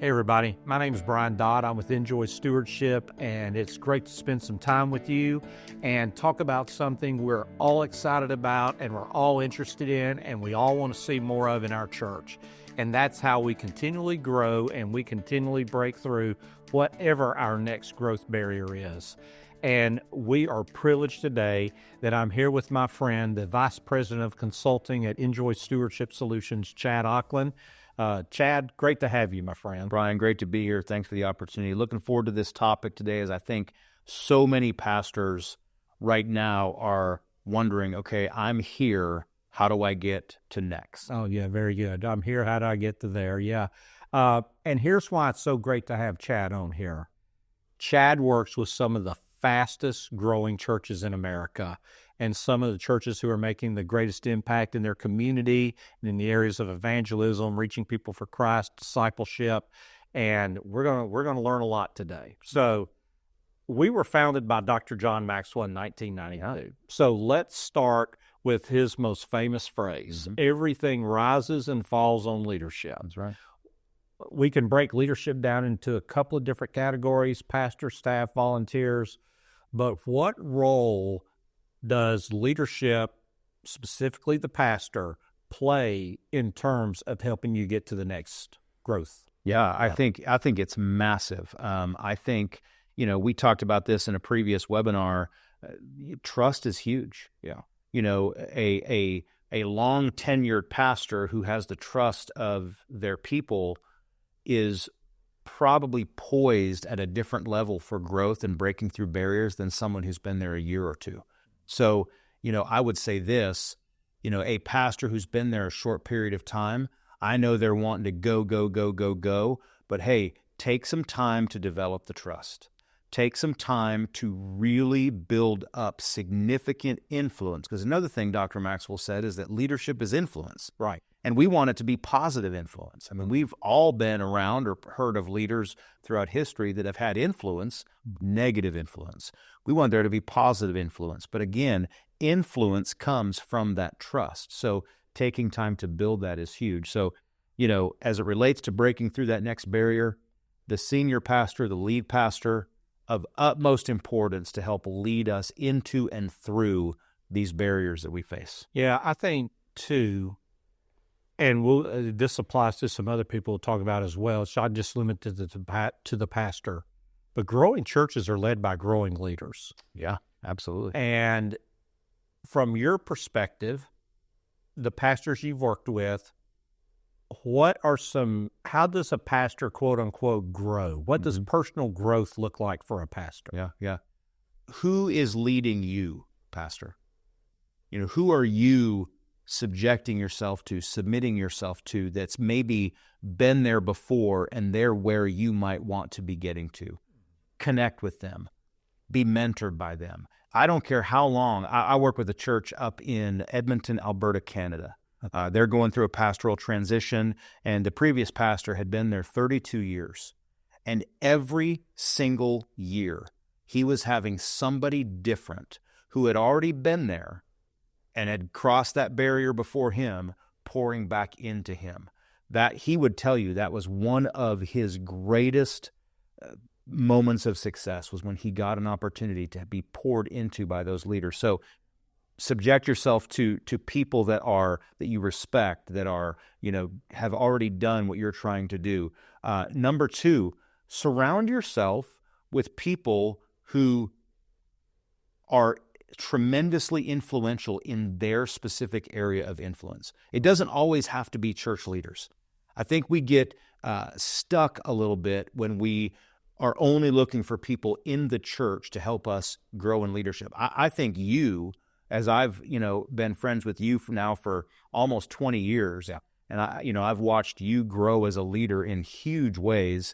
Hey everybody, my name is Brian Dodd. I'm with Injoy Stewardship, and it's great to spend some time with you and talk about something we're all excited about and we're all interested in and we all want to see more of in our church. And that's how we continually grow and we continually break through whatever our next growth barrier is. And we are privileged today that I'm here with my friend, the Vice President of Consulting at Injoy Stewardship Solutions, Chad Aukland. Chad, great to have you, my friend. Brian, great to be here. Thanks for the opportunity. Looking forward to this topic today, as I think so many pastors right now are wondering, okay, I'm here. How do I get to next? Oh, yeah, very good. I'm here. How do I get to there? Yeah. And here's why it's so great to have Chad on here. Chad works with some of the fastest growing churches in America and some of the churches who are making the greatest impact in their community and in the areas of evangelism, reaching people for Christ, discipleship, and we're gonna learn a lot today. So we were founded by Dr. John Maxwell in 1992. So let's start with his most famous phrase, everything rises and falls on leadership. That's right. We can break leadership down into a couple of different categories, pastor, staff, volunteers, but what role does leadership, specifically the pastor, play in terms of helping you get to the next growth? Yeah, I think it's massive. I think, we talked about this in a previous webinar. Trust is huge. Yeah. A long tenured pastor who has the trust of their people is probably poised at a different level for growth and breaking through barriers than someone who's been there a year or two. So, I would say this, a pastor who's been there a short period of time, I know they're wanting to go, but hey, take some time to develop the trust. Take some time to really build up significant influence. Because another thing Dr. Maxwell said is that leadership is influence. Right. And we want it to be positive influence. I mean, we've all been around or heard of leaders throughout history that have had influence, negative influence. We want there to be positive influence. But again, influence comes from that trust. So taking time to build that is huge. So, as it relates to breaking through that next barrier, the senior pastor, the lead pastor, of utmost importance to help lead us into and through these barriers that we face. Yeah, I think too, and this applies to some other people we'll talk about as well. So I just limit it to the pastor. But growing churches are led by growing leaders. Yeah, absolutely. And from your perspective, the pastors you've worked with, how does a pastor, quote unquote, grow? What does personal growth look like for a pastor? Yeah. Who is leading you, pastor? Who are you subjecting yourself to, submitting yourself to, that's maybe been there before and they're where you might want to be getting to? Connect with them. Be mentored by them. I don't care how long. I work with a church up in Edmonton, Alberta, Canada. They're going through a pastoral transition, and the previous pastor had been there 32 years. And every single year, he was having somebody different who had already been there and had crossed that barrier before him, pouring back into him. That he would tell you that was one of his greatest moments of success, was when he got an opportunity to be poured into by those leaders. So subject yourself to people that you respect, that are, have already done what you're trying to do. Number two, surround yourself with people who are tremendously influential in their specific area of influence. It doesn't always have to be church leaders. I think we get stuck a little bit when we are only looking for people in the church to help us grow in leadership. I think you, as I've, been friends with you for almost 20 years, and I've watched you grow as a leader in huge ways.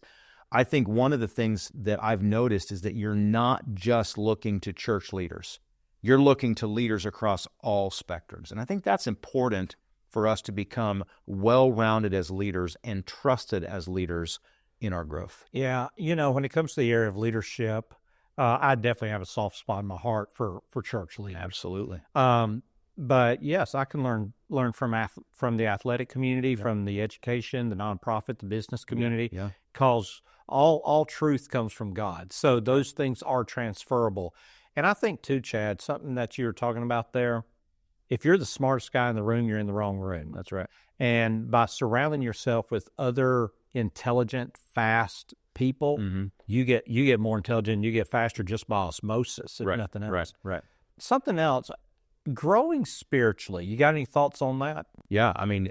I think one of the things that I've noticed is that you're not just looking to church leaders. You're looking to leaders across all spectrums. And I think that's important for us to become well-rounded as leaders and trusted as leaders in our growth. Yeah, when it comes to the area of leadership, I definitely have a soft spot in my heart for church leaders. Absolutely. But yes, I can learn from the athletic community, from the education, the nonprofit, the business community. Yeah. because all truth comes from God. So those things are transferable. And I think too, Chad, something that you were talking about there, if you're the smartest guy in the room, you're in the wrong room. That's right. And by surrounding yourself with other intelligent, fast people, you get more intelligent, you get faster just by osmosis, if nothing else. Right. Something else, growing spiritually. You got any thoughts on that? Yeah, I mean,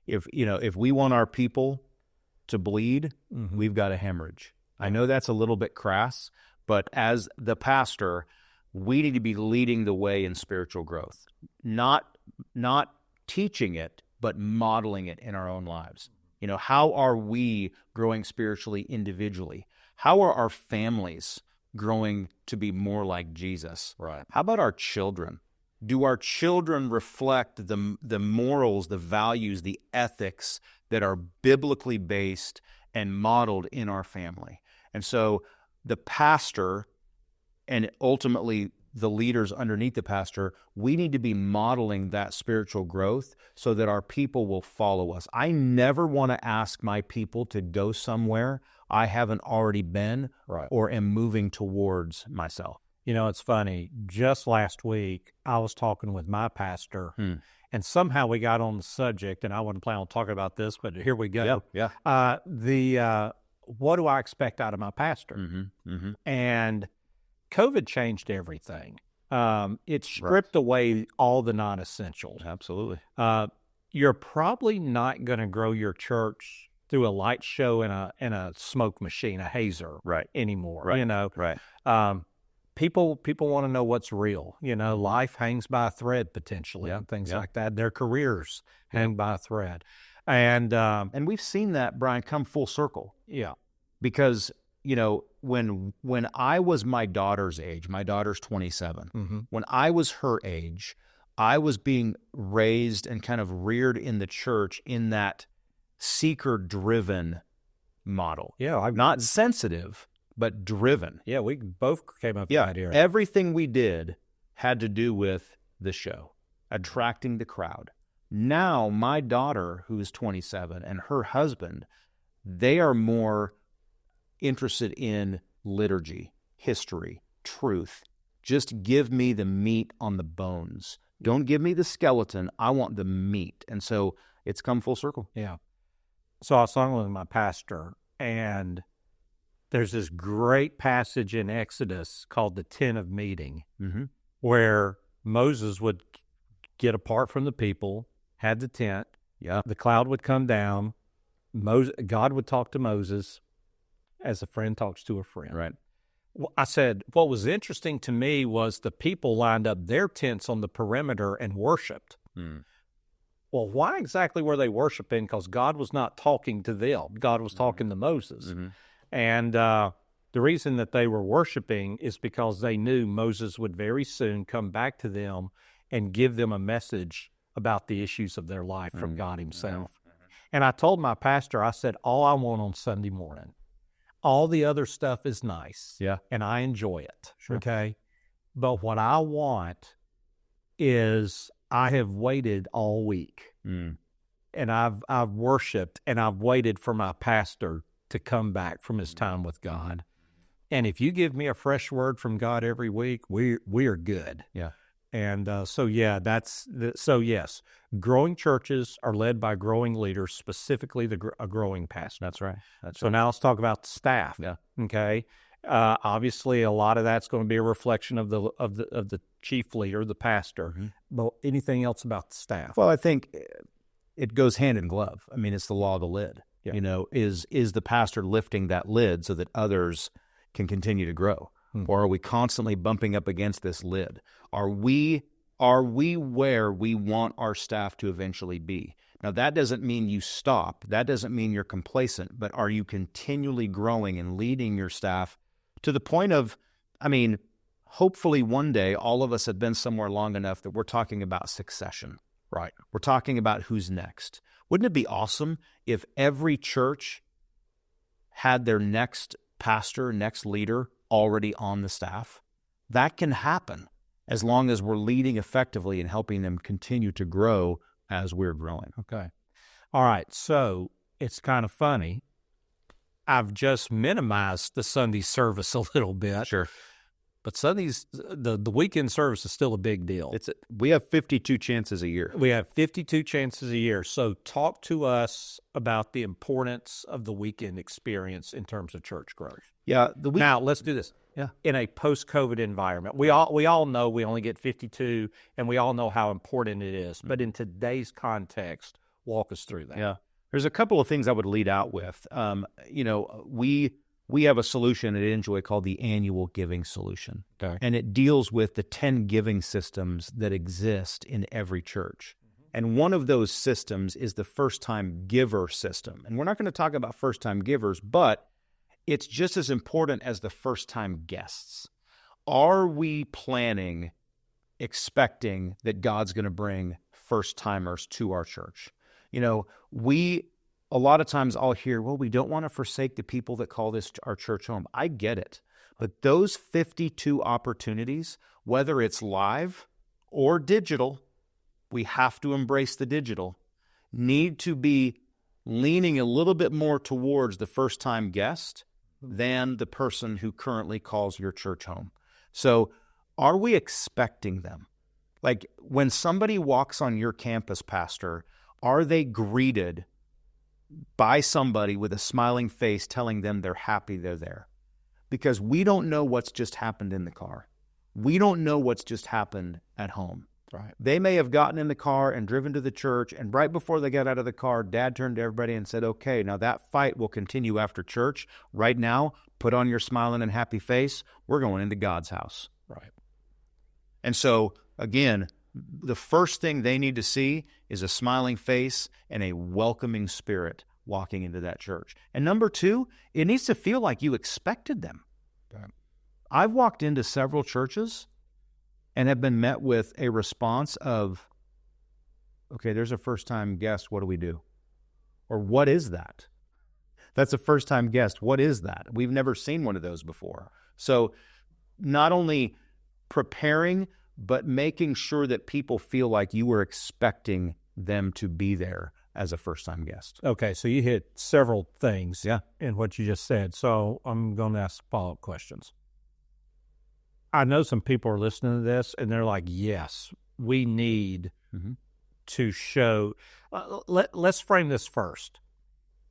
if we want our people to bleed, we've got to hemorrhage. I know that's a little bit crass, but as the pastor, we need to be leading the way in spiritual growth, not teaching it, but modeling it in our own lives. How are we growing spiritually individually? How are our families growing to be more like Jesus? Right. How about our children? Do our children reflect the morals, the values, the ethics that are biblically based and modeled in our family? And so the pastor, and ultimately the leaders underneath the pastor, we need to be modeling that spiritual growth so that our people will follow us. I never want to ask my people to go somewhere I haven't already been or am moving towards myself. It's funny. Just last week, I was talking with my pastor, and somehow we got on the subject, and I wasn't planning on talking about this, but here we go. Yeah. What do I expect out of my pastor? And COVID changed everything. It stripped away all the non-essentials. Absolutely. You're probably not going to grow your church through a light show and a smoke machine, a hazer, anymore. People want to know what's real. Life hangs by a thread potentially, and things like that. Their careers hang by a thread, and we've seen that, Brian, come full circle. Yeah, because when I was my daughter's age, my daughter's 27. When I was her age, I was being raised and kind of reared in the church in that seeker-driven model. Yeah, I'm not sensitive, but driven. Yeah, we both came up with that era. Everything we did had to do with the show, attracting the crowd. Now, my daughter, who is 27, and her husband, they are more interested in liturgy, history, truth. Just give me the meat on the bones. Don't give me the skeleton. I want the meat. And so it's come full circle. Yeah. So I was talking with my pastor, and there's this great passage in Exodus called the Tent of Meeting, where Moses would get apart from the people, had the tent, the cloud would come down, God would talk to Moses as a friend talks to a friend. Right. I said, what was interesting to me was the people lined up their tents on the perimeter and worshiped. Well, why exactly were they worshiping? Because God was not talking to them. God was talking to Moses. And the reason that they were worshiping is because they knew Moses would very soon come back to them and give them a message about the issues of their life from God himself. And I told my pastor, I said, all I want on Sunday morning, all the other stuff is nice, and I enjoy it, okay? But what I want is I have waited all week, and I've worshiped, and I've waited for my pastor to come back from his time with God. And if you give me a fresh word from God every week, we are good. Yeah. And so yes, growing churches are led by growing leaders, specifically a growing pastor. That's right. So now let's talk about the staff. Yeah. Okay. Obviously, a lot of that's going to be a reflection of the chief leader, the pastor. But anything else about the staff? Well, I think it goes hand in glove. I mean, it's the law of the lid. Is the pastor lifting that lid so that others can continue to grow? Or are we constantly bumping up against this lid? Are we where we want our staff to eventually be? Now, that doesn't mean you stop. That doesn't mean you're complacent. But are you continually growing and leading your staff to the point of, hopefully one day all of us have been somewhere long enough that we're talking about succession. Right. We're talking about who's next. Wouldn't it be awesome if every church had their next pastor, next leader already on the staff? That can happen as long as we're leading effectively and helping them continue to grow as we're growing. Okay. All right. So it's kind of funny. I've just minimized the Sunday service a little bit. Sure. But Sundays, the weekend service is still a big deal. We have 52 chances a year. We have 52 chances a year. So talk to us about the importance of the weekend experience in terms of church growth. Yeah. Now, let's do this. Yeah. In a post-COVID environment, we all know we only get 52, and we all know how important it is. But in today's context, walk us through that. Yeah. There's a couple of things I would lead out with. We have a solution at Injoy called the Annual Giving Solution. Okay. And it deals with the 10 giving systems that exist in every church. And one of those systems is the first-time giver system. And we're not going to talk about first-time givers, but it's just as important as the first-time guests. Are we planning, expecting that God's going to bring first-timers to our church? A lot of times I'll hear, well, we don't want to forsake the people that call this our church home. I get it. But those 52 opportunities, whether it's live or digital, we have to embrace the digital, need to be leaning a little bit more towards the first-time guest than the person who currently calls your church home. So are we expecting them? Like when somebody walks on your campus, Pastor, are they greeted by somebody with a smiling face telling them they're happy they're there? Because we don't know what's just happened in the car. We don't know what's just happened at home. Right. They may have gotten in the car and driven to the church, and right before they got out of the car, Dad turned to everybody and said, okay, now that fight will continue after church. Right now, put on your smiling and happy face. We're going into God's house. Right. And so, again, the first thing they need to see is a smiling face and a welcoming spirit walking into that church. And number two, it needs to feel like you expected them. Right. I've walked into several churches and have been met with a response of, okay, there's a first-time guest. What do we do? Or what is that? That's a first-time guest. What is that? We've never seen one of those before. So not only preparing, but making sure that people feel like you were expecting them to be there as a first-time guest. Okay, so you hit several things in what you just said. So I'm going to ask follow-up questions. I know some people are listening to this, and they're like, yes, we need to show. Let's frame this first.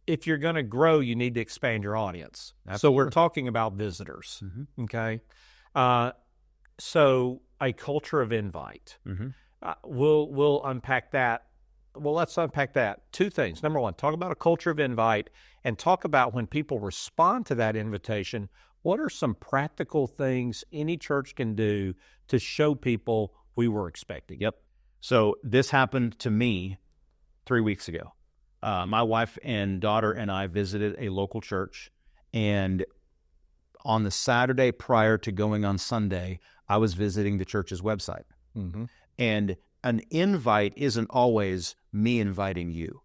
If you're going to grow, you need to expand your audience. Absolutely. So we're talking about visitors, okay? So a culture of invite. We'll unpack that. Well, let's unpack that. Two things. Number one, talk about a culture of invite, and talk about when people respond to that invitation, what are some practical things any church can do to show people we were expecting? Yep. So this happened to me 3 weeks ago. My wife and daughter and I visited a local church, and on the Saturday prior to going on Sunday, I was visiting the church's website. And an invite isn't always me inviting you.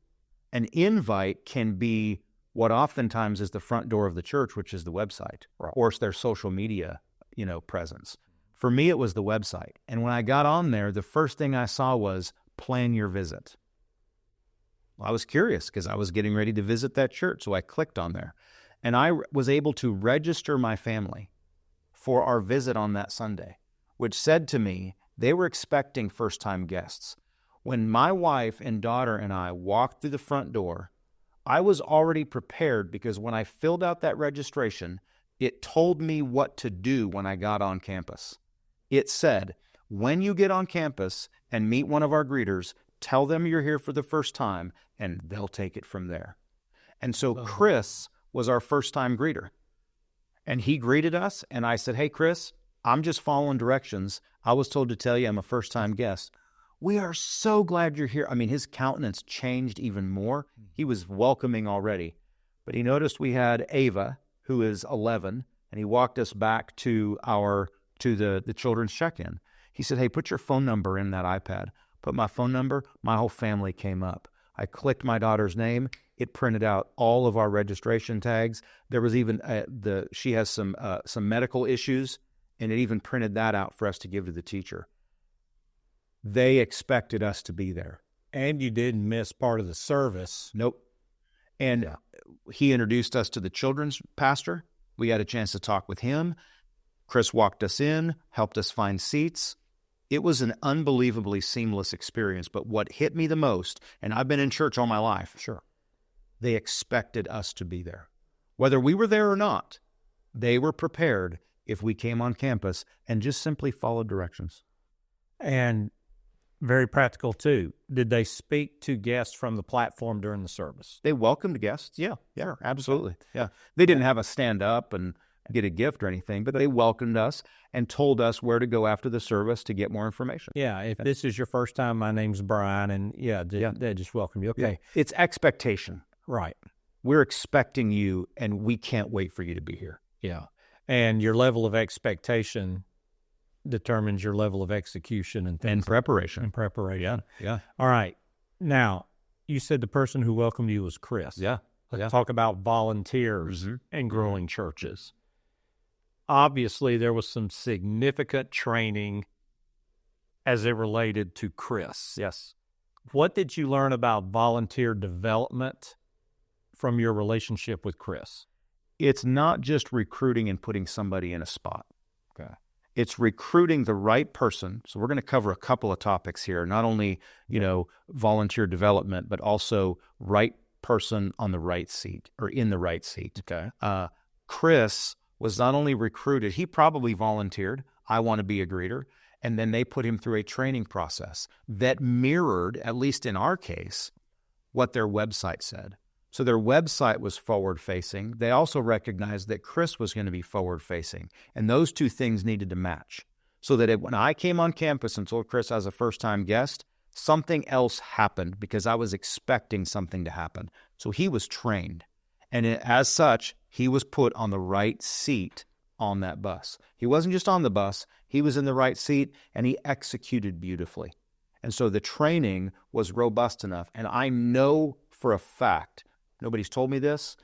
An invite can be what oftentimes is the front door of the church, which is the website, or it's their social media, presence. For me, it was the website. And when I got on there, the first thing I saw was plan your visit. Well, I was curious because I was getting ready to visit that church, so I clicked on there. And I was able to register my family for our visit on that Sunday, which said to me they were expecting first-time guests. When my wife and daughter and I walked through the front door, I was already prepared because when I filled out that registration, it told me what to do when I got on campus. It said, when you get on campus and meet one of our greeters, tell them you're here for the first time, and they'll take it from there. And so Chris was our first-time greeter. And he greeted us, and I said, hey, Chris, I'm just following directions. I was told to tell you I'm a first-time guest. We are so glad you're here. I mean, his countenance changed even more. He was welcoming already. But he noticed we had Ava, who is 11, and he walked us back to the children's check-in. He said, hey, put your phone number in that iPad. Put my phone number, my whole family came up. I clicked my daughter's name. It printed out all of our registration tags. There was even she has some medical issues, and it even printed that out for us to give to the teacher. They expected us to be there. And you didn't miss part of the service. Nope. And he introduced us to the children's pastor. We had a chance to talk with him. Chris walked us in, helped us find seats. It was an unbelievably seamless experience. But what hit me the most, and I've been in church all my life, they expected us to be there. Whether we were there or not, they were prepared if we came on campus and just simply followed directions. And very practical, too. Did they speak to guests from the platform during the service? They welcomed guests. Yeah, absolutely. Yeah. They didn't have us stand up and get a gift or anything, but they welcomed us and told us where to go after the service to get more information. Yeah, if this is your first time, my name's Brian, and they just welcome you. Okay. Yeah. It's expectation. Right. We're expecting you, and we can't wait for you to be here. Yeah. And your level of expectation determines your level of execution and preparation. And preparation. Yeah. All right. Now, you said the person who welcomed you was Chris. Yeah. Let's talk about volunteers and growing churches. Obviously, there was some significant training as it related to Chris. Yes. What did you learn about volunteer development from your relationship with Chris? It's not just recruiting and putting somebody in a spot. Okay. It's recruiting the right person. So we're going to cover a couple of topics here, not only, volunteer development, but also right person on the right seat or in the right seat. Okay. Chris was not only recruited, he probably volunteered, I want to be a greeter, and then they put him through a training process that mirrored, at least in our case, what their website said. So their website was forward-facing. They also recognized that Chris was going to be forward-facing, and those two things needed to match. So that when I came on campus and told Chris I was a first-time guest, something else happened because I was expecting something to happen. So he was trained, and as such, he was put on the right seat on that bus. He wasn't just on the bus, he was in the right seat, and he executed beautifully. And so the training was robust enough, and I know for a fact, nobody's told me this,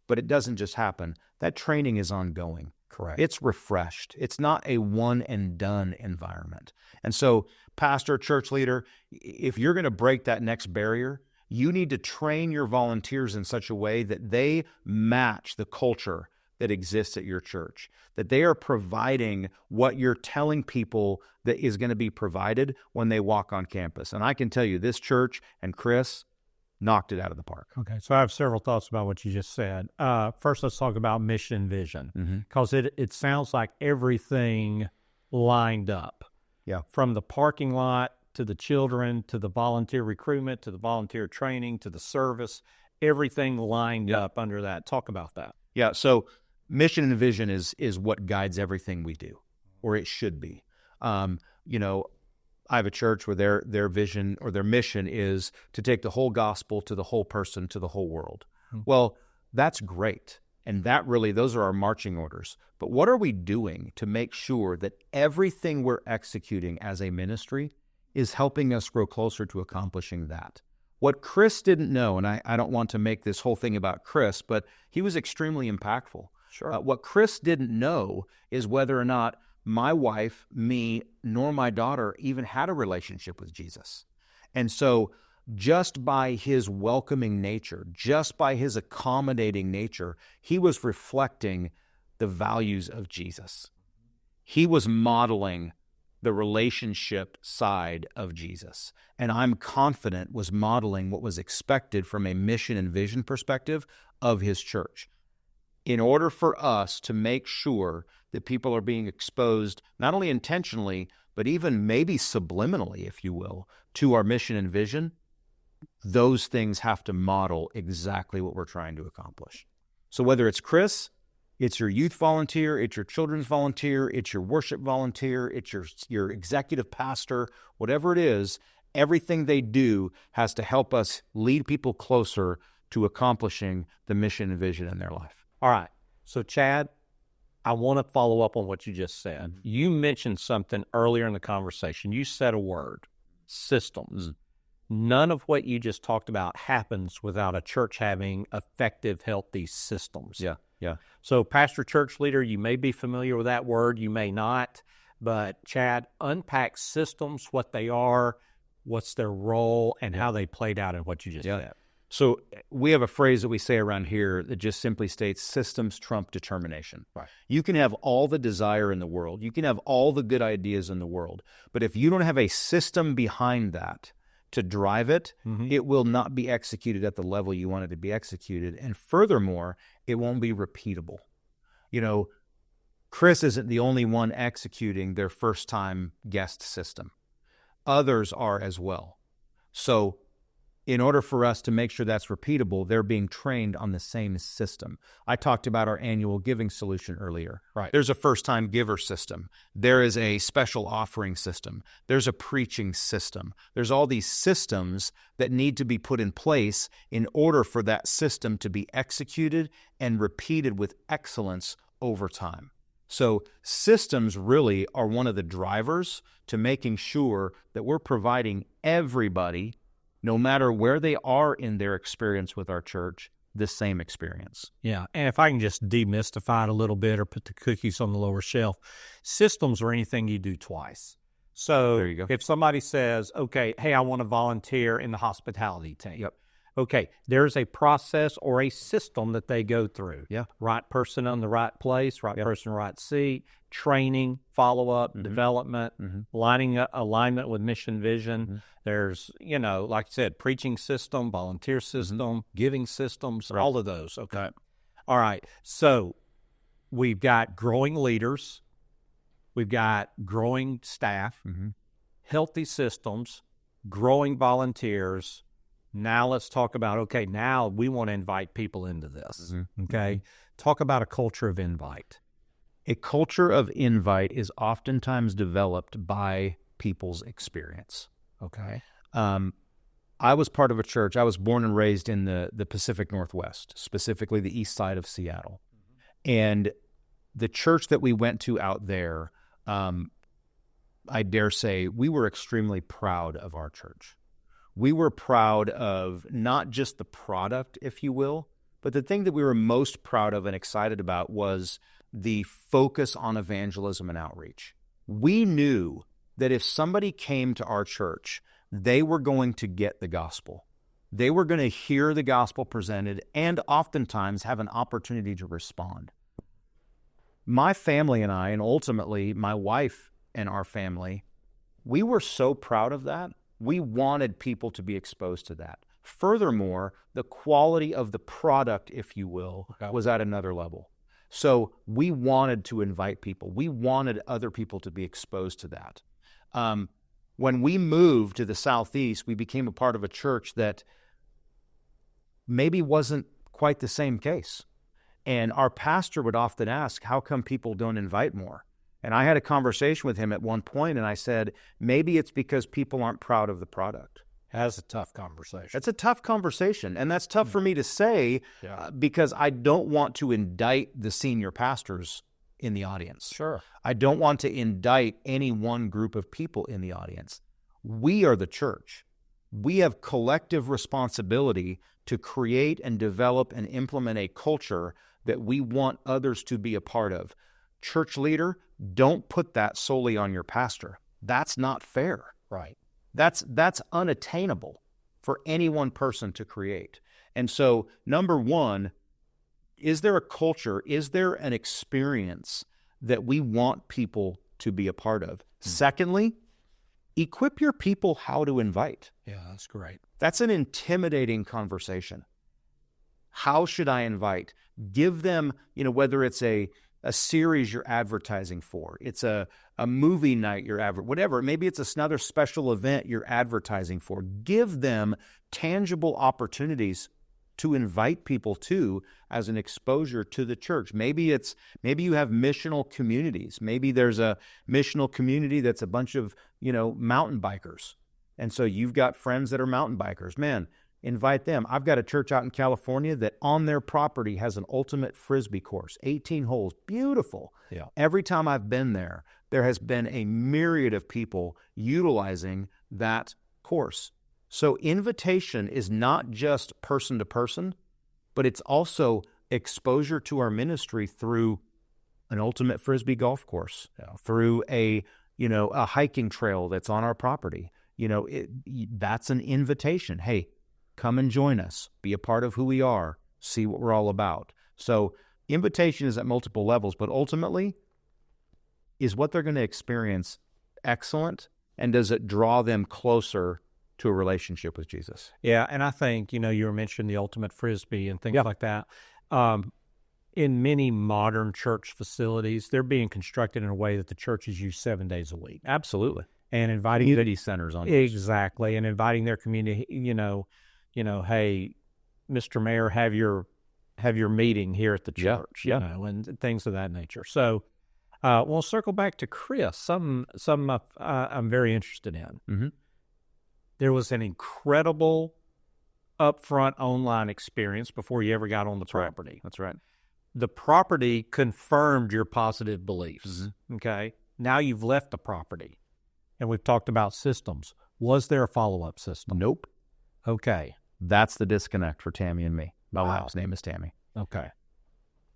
but it doesn't just happen. That training is ongoing. Correct. It's refreshed. It's not a one and done environment. And so, pastor, church leader, if you're going to break that next barrier, you need to train your volunteers in such a way that they match the culture that exists at your church, that they are providing what you're telling people that is going to be provided when they walk on campus. And I can tell you, this church and Chris knocked it out of the park. Okay, so I have several thoughts about what you just said. First, let's talk about mission and vision, because it sounds like everything lined up. Yeah. From the parking lot to the children, to the volunteer recruitment, to the volunteer training, to the service, everything lined up under that. Talk about that. Yeah, so mission and vision is what guides everything we do, or it should be. I have a church where their vision or their mission is to take the whole gospel to the whole person, to the whole world. Well, that's great. And those are our marching orders. But what are we doing to make sure that everything we're executing as a ministry is helping us grow closer to accomplishing that? What Chris didn't know, and I don't want to make this whole thing about Chris, but he was extremely impactful. Sure. What Chris didn't know is whether or not my wife, me, nor my daughter even had a relationship with Jesus. And so just by his welcoming nature, just by his accommodating nature, he was reflecting the values of Jesus. He was modeling the relationship side of Jesus. And I'm confident was modeling what was expected from a mission and vision perspective of his church. In order for us to make sure that people are being exposed, not only intentionally, but even maybe subliminally, if you will, to our mission and vision, those things have to model exactly what we're trying to accomplish. So whether it's Chris, it's your youth volunteer, it's your children's volunteer, it's your worship volunteer, it's your executive pastor, whatever it is, everything they do has to help us lead people closer to accomplishing the mission and vision in their life. All right. So, Chad, I want to follow up on what you just said. You mentioned something earlier in the conversation. You said a word, systems. None of what you just talked about happens without a church having effective, healthy systems. Yeah. So, pastor, church leader, you may be familiar with that word, you may not. But, Chad, unpack systems, what they are, what's their role, and how they played out in what you just said. So we have a phrase that we say around here that just simply states systems trump determination. Right. You can have all the desire in the world. You can have all the good ideas in the world. But if you don't have a system behind that to drive it, it will not be executed at the level you want it to be executed. And furthermore, it won't be repeatable. You know, Chris isn't the only one executing their first-time guest system. Others are as well. So in order for us to make sure that's repeatable, they're being trained on the same system. I talked about our annual giving solution earlier. Right. There's a first-time giver system. There is a special offering system. There's a preaching system. There's all these systems that need to be put in place in order for that system to be executed and repeated with excellence over time. So systems really are one of the drivers to making sure that we're providing everybody, no matter where they are in their experience with our church, the same experience. Yeah, and if I can just demystify it a little bit or put the cookies on the lower shelf, systems are anything you do twice. So There you go. if somebody says, okay, hey, I want to volunteer in the hospitality team. Yep. Okay, there's a process or a system that they go through. Yeah. Right person on the right place, right person, right seat, training, follow-up, development, alignment with mission vision. There's, you know, like I said, preaching system, volunteer system, giving systems, all of those. Okay. All right. So we've got growing leaders. We've got growing staff, healthy systems, growing volunteers. Now let's talk about, okay, now we want to invite people into this, okay? Talk about a culture of invite. A culture of invite is oftentimes developed by people's experience. Okay. I was part of a church. I was born and raised in the Pacific Northwest, specifically the east side of Seattle. And the church that we went to out there, I dare say, we were extremely proud of our church. We were proud of not just the product, if you will, but the thing that we were most proud of and excited about was the focus on evangelism and outreach. We knew that if somebody came to our church, they were going to get the gospel. They were going to hear the gospel presented and oftentimes have an opportunity to respond. My family and I, and ultimately my wife and our family, we were so proud of that. We wanted people to be exposed to that. Furthermore, the quality of the product, if you will, was at another level. So we wanted to invite people. We wanted other people to be exposed to that. When we moved to the Southeast, we became a part of a church that maybe wasn't quite the same case. And our pastor would often ask, how come people don't invite more? And I had a conversation with him at one point, and I said, maybe it's because people aren't proud of the product. That's a tough conversation. That's a tough conversation, and that's tough for me to say because I don't want to indict the senior pastors in the audience. Sure. I don't want to indict any one group of people in the audience. We are the church. We have collective responsibility to create and develop and implement a culture that we want others to be a part of. Church leader, don't put that solely on your pastor. That's not fair. Right. That's unattainable for any one person to create. And so, number one, is there a culture, is there an experience that we want people to be a part of? Secondly, equip your people how to invite. Yeah, that's great. That's an intimidating conversation. How should I invite? Give them, whether it's a series you're advertising for, it's a movie night whatever, maybe it's another special event you're advertising for. Give them tangible opportunities to invite people to as an exposure to the church. Maybe you have missional communities. Maybe there's a missional community that's a bunch of, mountain bikers. And so you've got friends that are mountain bikers. Man, invite them. I've got a church out in California that on their property has an ultimate Frisbee course, 18 holes, beautiful. Yeah. Every time I've been there, there has been a myriad of people utilizing that course. So invitation is not just person to person, but it's also exposure to our ministry through an ultimate Frisbee golf course, through a hiking trail that's on our property. That's an invitation. Hey, Come and join us. Be a part of who we are. See what we're all about. So invitation is at multiple levels, but ultimately, is what they're going to experience excellent? And does it draw them closer to a relationship with Jesus? Yeah, and I think, you were mentioning the ultimate Frisbee and things like that. In many modern church facilities, they're being constructed in a way that the churches use 7 days a week. Absolutely. And inviting Community centers on exactly, and inviting their community, hey, Mr. Mayor, have your meeting here at the church, and things of that nature. So we'll circle back to Chris, something I'm very interested in. Mm-hmm. There was an incredible upfront online experience before you ever got on the property. That's right. The property confirmed your positive beliefs, Mm-hmm. okay? Now you've left the property, and we've talked about systems. Was there a follow-up system? Nope. Okay. That's the disconnect for Tammy and me. My Wow. wife's name is Tammy. Okay.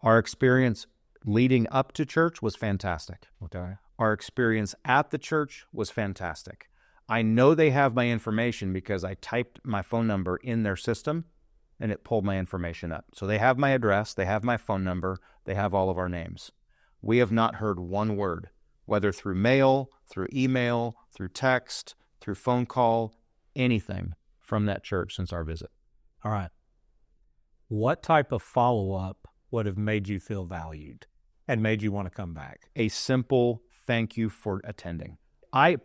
Our experience leading up to church was fantastic. Okay. Our experience at the church was fantastic. I know they have my information because I typed my phone number in their system and it pulled my information up. So they have my address, they have my phone number, they have all of our names. We have not heard one word, whether through mail, through email, through text, through phone call, anything from that church since our visit. All right. What type of follow-up would have made you feel valued and made you want to come back? A simple thank you for attending. I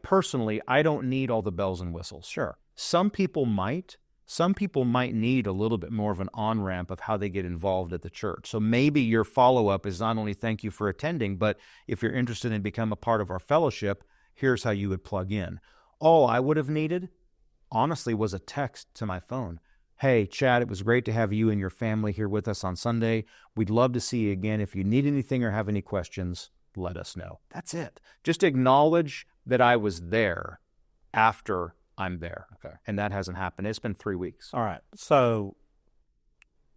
don't need all the bells and whistles. Sure. Some people might need a little bit more of an on-ramp of how they get involved at the church. So maybe your follow-up is not only thank you for attending, but if you're interested in becoming a part of our fellowship, here's how you would plug in. All I would have needed, honestly, was a text to my phone. Hey, Chad, it was great to have you and your family here with us on Sunday. We'd love to see you again. If you need anything or have any questions, let us know. That's it. Just acknowledge that I was there after I'm there. Okay. And that hasn't happened. It's been 3 weeks. All right. So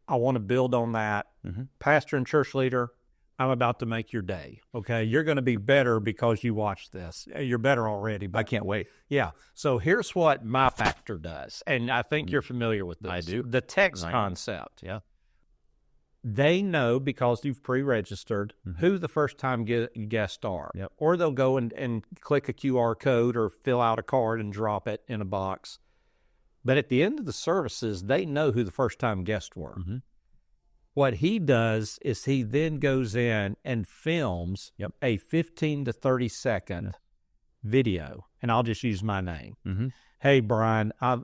I want to build on that. Mm-hmm. Pastor and church leader, I'm about to make your day. Okay. You're going to be better because you watched this. You're better already. But I can't wait. yeah. So here's what my factor does. And I think you're familiar with this. I do. The text Right. concept. Yeah. They know because you've pre-registered Mm-hmm. who the first-time guests are. Yep. Or they'll go and click a QR code or fill out a card and drop it in a box. But at the end of the services, they know who the first-time guests were. Mm-hmm. What he does is he then goes in and films a 15 to 30-second video, and I'll just use my name. Mm-hmm. Hey, Brian, I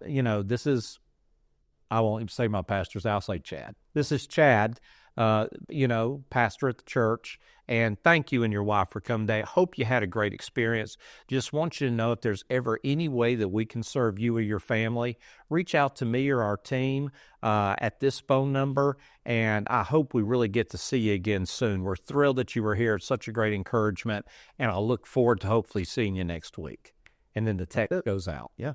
won't even say my pastor's, I'll say Chad. This is Chad, pastor at the church, and thank you and your wife for coming today. I hope you had a great experience. Just want you to know if there's ever any way that we can serve you or your family, reach out to me or our team at this phone number, and I hope we really get to see you again soon. We're thrilled that you were here. It's such a great encouragement, and I look forward to hopefully seeing you next week. And then the text goes out. Yeah.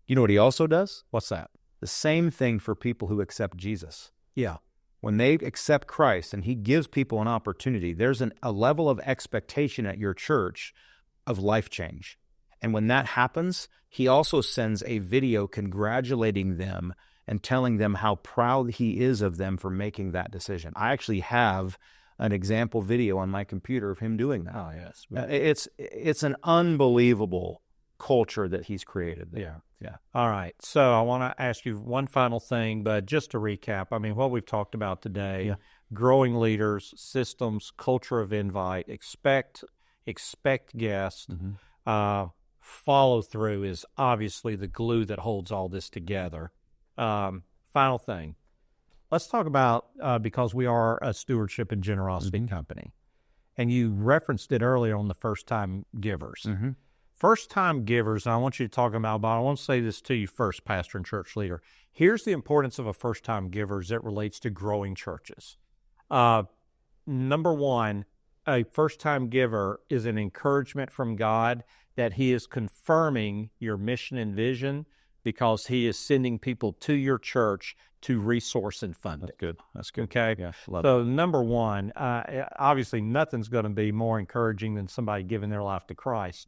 You know what he also does? What's that? The same thing for people who accept Jesus. Yeah. When they accept Christ and he gives people an opportunity, there's a level of expectation at your church of life change. And when that happens, he also sends a video congratulating them and telling them how proud he is of them for making that decision. I actually have an example video on my computer of him doing that. Oh, yes. It's an unbelievable culture that he's created there. Yeah. All right. So I want to ask you one final thing, but just to recap, I mean, what we've talked about today, growing leaders, systems, culture of invite, expect guests, follow through is obviously the glue that holds all this together. Final thing. Let's talk about, because we are a stewardship and generosity company, and you referenced it earlier on the first-time givers. Mm-hmm. First-time givers, and I want you to talk about, but I want to say this to you first, pastor and church leader. Here's the importance of a first-time giver as it relates to growing churches. Number one, a first-time giver is an encouragement from God that he is confirming your mission and vision because he is sending people to your church to resource and fund it. That's good. Okay? Yeah, So number one, obviously nothing's going to be more encouraging than somebody giving their life to Christ.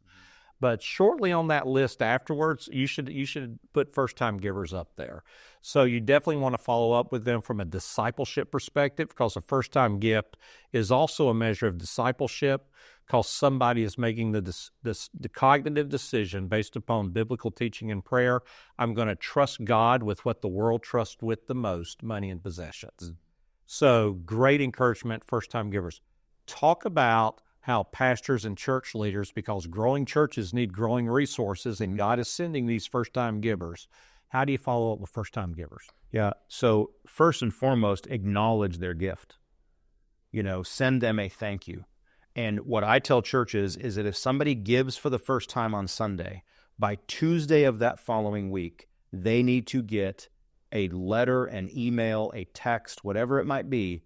But shortly on that list afterwards, you should put first-time givers up there. So you definitely want to follow up with them from a discipleship perspective, because a first-time gift is also a measure of discipleship, because somebody is making the cognitive decision based upon biblical teaching and prayer. I'm going to trust God with what the world trusts with the most, money and possessions. So great encouragement, first-time givers. Talk about how pastors and church leaders, because growing churches need growing resources, and God is sending these first-time givers. How do you follow up with first-time givers? Yeah. So first and foremost, acknowledge their gift. Send them a thank you. And what I tell churches is that if somebody gives for the first time on Sunday, by Tuesday of that following week, they need to get a letter, an email, a text, whatever it might be,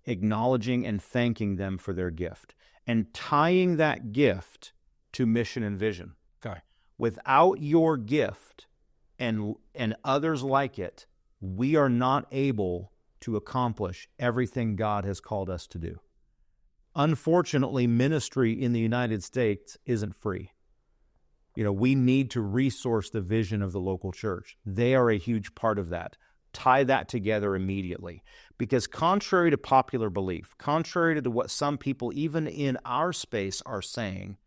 acknowledging and thanking them for their gift and tying that gift to mission and vision. Okay. Without your gift and others like it, we are not able to accomplish everything God has called us to do. Unfortunately, ministry in the United States isn't free. We need to resource the vision of the local church. They are a huge part of that. Tie that together immediately. Because contrary to popular belief, contrary to what some people, even in our space, are saying,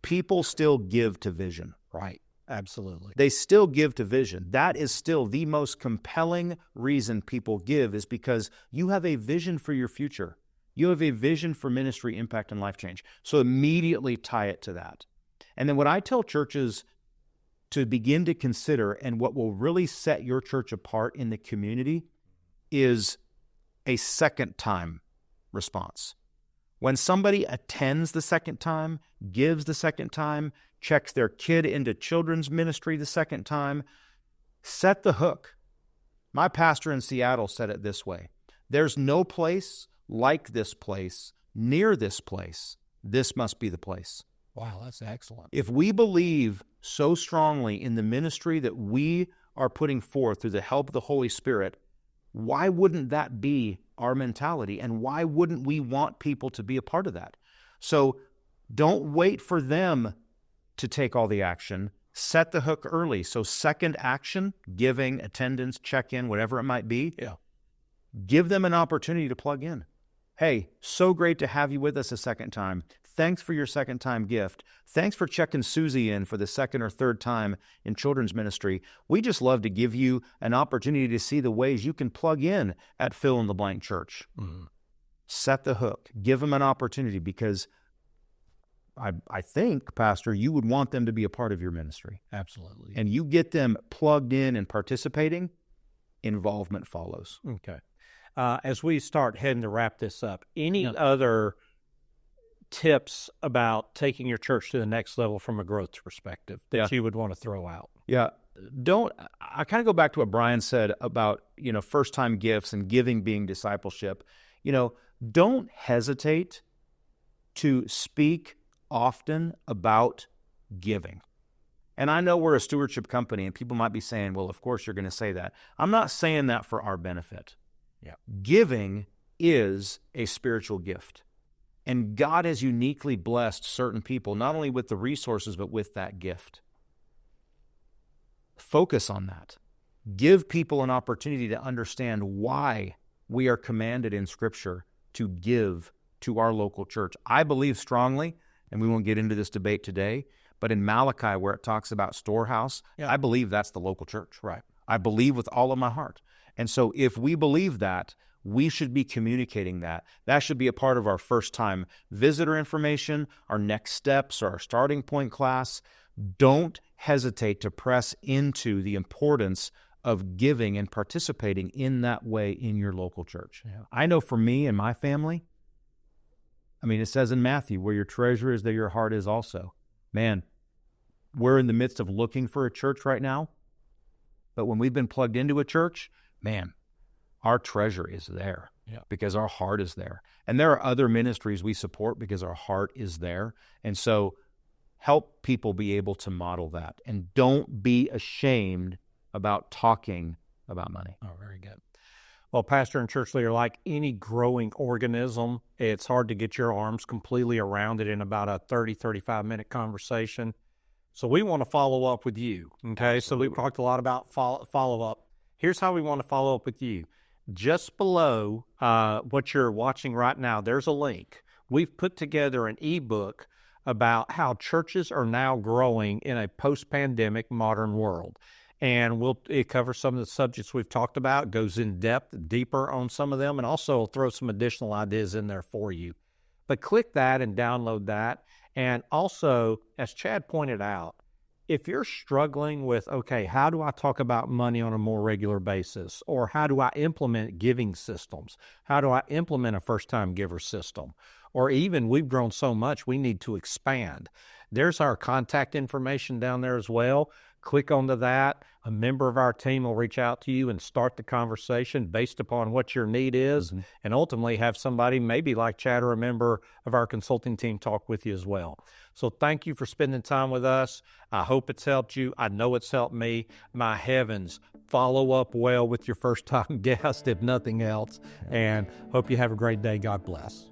people still give to vision. Right. Absolutely. They still give to vision. That is still the most compelling reason people give, is because you have a vision for your future. You have a vision for ministry, impact, and life change. So immediately tie it to that. And then what I tell churches to begin to consider, and what will really set your church apart in the community, is a second time response. When somebody attends the second time, gives the second time, checks their kid into children's ministry the second time, set the hook. My pastor in Seattle said it this way: there's no place like this place, near this place. This must be the place. Wow, that's excellent. If we believe so strongly in the ministry that we are putting forth through the help of the Holy Spirit, why wouldn't that be our mentality? And why wouldn't we want people to be a part of that? So don't wait for them to take all the action. Set the hook early. So second action, giving, attendance, check-in, whatever it might be. Yeah. Give them an opportunity to plug in. Hey, so great to have you with us a second time. Thanks for your second time gift. Thanks for checking Susie in for the second or third time in children's ministry. We just love to give you an opportunity to see the ways you can plug in at fill in the blank church. Mm-hmm. Set the hook. Give them an opportunity, because I think, Pastor, you would want them to be a part of your ministry. Absolutely. And you get them plugged in and participating, involvement follows. Okay. As we start heading to wrap this up, any other tips about taking your church to the next level from a growth perspective that you would want to throw out? Yeah. I kind of go back to what Brian said about, first-time gifts and giving being discipleship. Don't hesitate to speak often about giving. And I know we're a stewardship company, and people might be saying, well, of course you're going to say that. I'm not saying that for our benefit. Yeah. Giving is a spiritual gift. And God has uniquely blessed certain people, not only with the resources, but with that gift. Focus on that. Give people an opportunity to understand why we are commanded in Scripture to give to our local church. I believe strongly, and we won't get into this debate today, but in Malachi, where it talks about storehouse, I believe that's the local church. Right. I believe with all of my heart. And so if we believe that, we should be communicating that. That should be a part of our first-time visitor information, our next steps, or our starting point class. Don't hesitate to press into the importance of giving and participating in that way in your local church. Yeah. I know for me and my family, it says in Matthew, where your treasure is, there your heart is also. Man, we're in the midst of looking for a church right now, but when we've been plugged into a church, man, our treasure is there because our heart is there. And there are other ministries we support because our heart is there. And so help people be able to model that. And don't be ashamed about talking about money. Oh, very good. Well, pastor and church leader, like any growing organism, it's hard to get your arms completely around it in about a 30, 35-minute conversation. So we want to follow up with you. Okay. So we've talked a lot about follow up. Here's how we want to follow up with you. Just below what you're watching right now, there's a link. We've put together an ebook about how churches are now growing in a post-pandemic modern world. And it covers some of the subjects we've talked about, goes in depth, deeper on some of them, and also throw some additional ideas in there for you. But click that and download that. And also, as Chad pointed out, if you're struggling with, okay, how do I talk about money on a more regular basis? Or how do I implement giving systems? How do I implement a first-time giver system? Or even, we've grown so much, we need to expand. There's our contact information down there as well. Click onto that. A member of our team will reach out to you and start the conversation based upon what your need is, and ultimately have somebody maybe like Chad or a member of our consulting team talk with you as well. So thank you for spending time with us. I hope it's helped you. I know it's helped me. My heavens, follow up well with your first-time guest, if nothing else, and hope you have a great day. God bless.